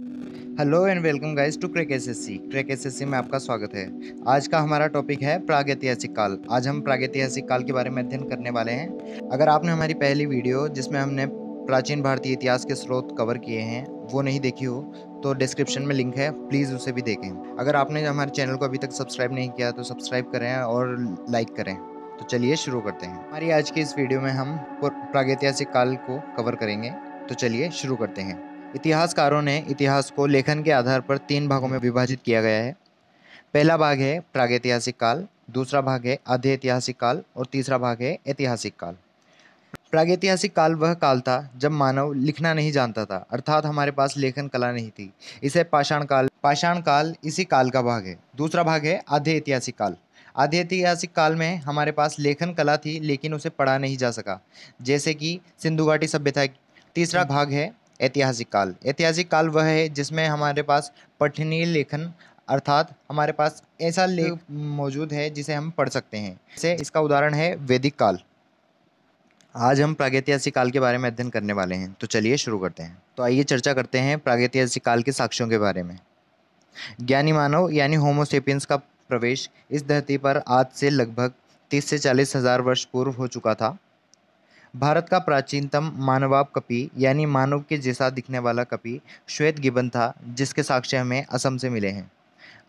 Hello and welcome guys to crack SSC. Crack SSC में आपका स्वागत है। आज का हमारा टॉपिक है प्रागैतिहासिक काल। आज हम प्रागैतिहासिक काल के बारे में अध्ययन करने वाले हैं। अगर आपने हमारी पहली वीडियो जिसमें हमने प्राचीन भारतीय इतिहास के स्रोत कवर किए हैं वो नहीं देखी हो तो डिस्क्रिप्शन में लिंक है, प्लीज़ उसे भी देखें। अगर आपने हमारे चैनल को अभी तक सब्सक्राइब नहीं किया तो सब्सक्राइब करें और लाइक करें। तो चलिए शुरू करते हैं। हमारी आज की इस वीडियो में हम प्रागैतिहासिक काल को कवर करेंगे। तो चलिए शुरू करते हैं। इतिहासकारों ने इतिहास को लेखन के आधार पर 3 भागों में विभाजित किया गया है। पहला भाग है प्रागैतिहासिक काल, दूसरा भाग है आधे ऐतिहासिक काल और तीसरा भाग है ऐतिहासिक काल। प्रागैतिहासिक काल वह काल था जब मानव लिखना नहीं जानता था, अर्थात हमारे पास लेखन कला नहीं थी। इसे पाषाण काल इसी काल का भाग है। दूसरा भाग है आधे ऐतिहासिक काल। आधे ऐतिहासिक काल में हमारे पास लेखन कला थी लेकिन उसे पढ़ा नहीं जा सका, जैसे कि सिंधु घाटी सभ्यता। तीसरा भाग है ऐतिहासिक काल। ऐतिहासिक काल वह है जिसमें हमारे पास पठनीय लेखन, अर्थात हमारे पास ऐसा लेख मौजूद है जिसे हम पढ़ सकते हैं। जैसे इसका उदाहरण है वैदिक काल। आज हम प्रागैतिहासिक काल के बारे में अध्ययन करने वाले हैं, तो चलिए शुरू करते हैं। तो आइए चर्चा करते हैं प्रागैतिहासिक काल के साक्ष्यों के बारे में। ज्ञानी मानव यानी होमोसेपियंस का प्रवेश इस धरती पर आज से लगभग 30 से 40 हजार वर्ष पूर्व हो चुका था। भारत का प्राचीनतम मानवाब कपि यानी मानव के जैसा दिखने वाला कपि श्वेत गिबन था, जिसके साक्ष्य हमें असम से मिले हैं।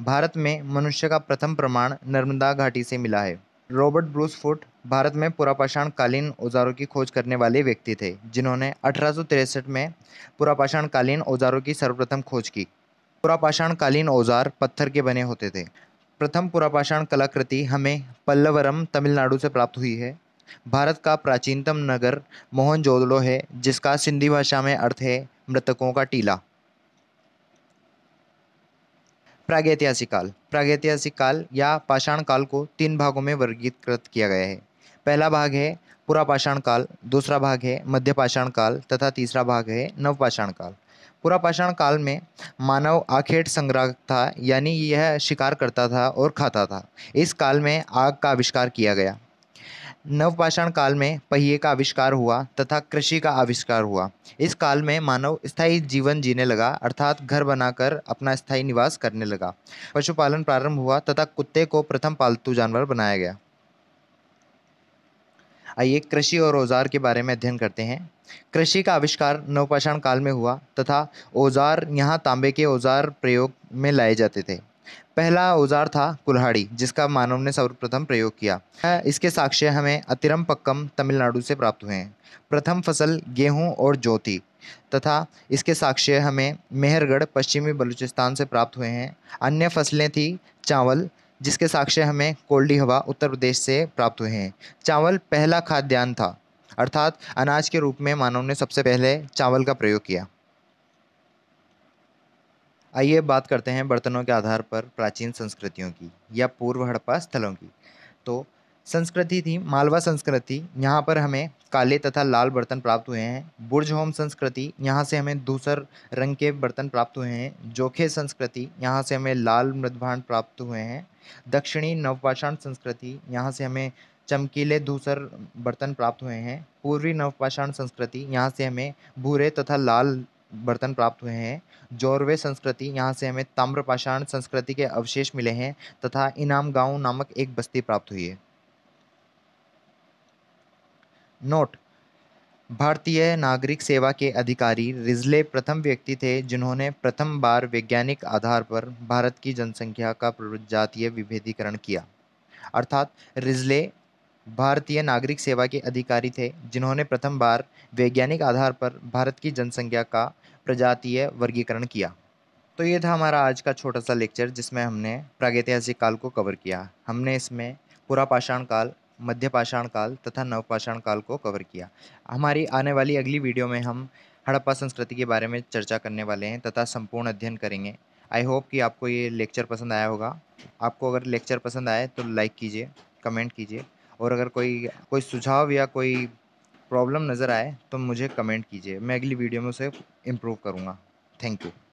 भारत में मनुष्य का प्रथम प्रमाण नर्मदा घाटी से मिला है। रॉबर्ट ब्रूस फुट भारत में पुरापाषाण कालीन औजारों की खोज करने वाले व्यक्ति थे, जिन्होंने 1863 में पुरापाषाण कालीन औजारों की सर्वप्रथम खोज की। पुरापाषाण कालीन औजार पत्थर के बने होते थे। प्रथम पुरापाषाण कलाकृति हमें पल्लवरम तमिलनाडु से प्राप्त हुई है। भारत का प्राचीनतम नगर मोहनजोदड़ो है, जिसका सिंधी भाषा में अर्थ है मृतकों का टीला। प्रागैतिहासिक काल या पाषाण काल को 3 भागों में वर्गीकृत किया गया है। पहला भाग है पुरापाषाण काल, दूसरा भाग है मध्यपाषाण काल तथा तीसरा भाग है नवपाषाण काल। पुरापाषाण काल में मानव आखेट संग्राहक था, यानी यह शिकार करता था और खाता था। इस काल में आग का आविष्कार किया गया। नवपाषाण काल में पहिए का आविष्कार हुआ तथा कृषि का आविष्कार हुआ। इस काल में मानव स्थायी जीवन जीने लगा, अर्थात घर बनाकर अपना स्थायी निवास करने लगा। पशुपालन प्रारंभ हुआ तथा कुत्ते को प्रथम पालतू जानवर बनाया गया। आइए कृषि और औजार के बारे में अध्ययन करते हैं। कृषि का आविष्कार नवपाषाण काल में हुआ तथा औजार यहाँ तांबे के औजार प्रयोग में लाए जाते थे। पहला औजार था कुल्हाड़ी, जिसका मानव ने सर्वप्रथम प्रयोग किया। इसके साक्ष्य हमें अतिरम पक्कम तमिलनाडु से प्राप्त हुए हैं। प्रथम फसल गेहूं और जौ थी तथा इसके साक्ष्य हमें मेहरगढ़ पश्चिमी बलूचिस्तान से प्राप्त हुए हैं। अन्य फसलें थी चावल, जिसके साक्ष्य हमें कोल्डी हवा उत्तर प्रदेश से प्राप्त हुए हैं। चावल पहला खाद्यान्न था, अर्थात अनाज के रूप में मानव ने सबसे पहले चावल का प्रयोग किया। आइए बात करते हैं बर्तनों के आधार पर प्राचीन संस्कृतियों की या पूर्व हड़प्पा स्थलों की। तो संस्कृति थी मालवा संस्कृति, यहाँ पर हमें काले तथा लाल बर्तन प्राप्त हुए हैं। बुर्जहोम संस्कृति, यहाँ से हमें धूसर रंग के बर्तन प्राप्त हुए हैं। जोखे संस्कृति, यहाँ से हमें लाल मृदभांड प्राप्त हुए हैं। दक्षिणी नवपाषाण संस्कृति, यहाँ से हमें चमकीले धूसर बर्तन प्राप्त हुए हैं। पूर्वी नवपाषाण संस्कृति, यहाँ से हमें भूरे तथा लाल बर्तन प्राप्त हुए हैं। जोरवे संस्कृति, यहाँ से हमें ताम्रपाषाण संस्कृति के अवशेष मिले हैं तथा इनाम गांव नामक एक बस्ती प्राप्त हुई है। नोट: भारतीय नागरिक सेवा के अधिकारी रिजले प्रथम व्यक्ति थे जिन्होंने प्रथम बार वैज्ञानिक आधार पर भारत की जनसंख्या का प्रजातीय विभेदीकरण किया। अर्थात रिजले भारतीय नागरिक सेवा के अधिकारी थे जिन्होंने प्रथम बार वैज्ञानिक आधार पर भारत की जनसंख्या का प्रजातीय वर्गीकरण किया। तो ये था हमारा आज का छोटा सा लेक्चर, जिसमें हमने प्रागैतिहासिक काल को कवर किया। हमने इसमें पुरापाषाण काल, मध्यपाषाण काल तथा नवपाषाण काल को कवर किया। हमारी आने वाली अगली वीडियो में हम हड़प्पा संस्कृति के बारे में चर्चा करने वाले हैं तथा संपूर्ण अध्ययन करेंगे। आई होप कि आपको ये लेक्चर पसंद आया होगा। आपको अगर लेक्चर पसंद आए तो लाइक कीजिए, कमेंट कीजिए, और अगर कोई कोई सुझाव या कोई प्रॉब्लम नज़र आए तो मुझे कमेंट कीजिए। मैं अगली वीडियो में उसे इम्प्रूव करूँगा। Thank you.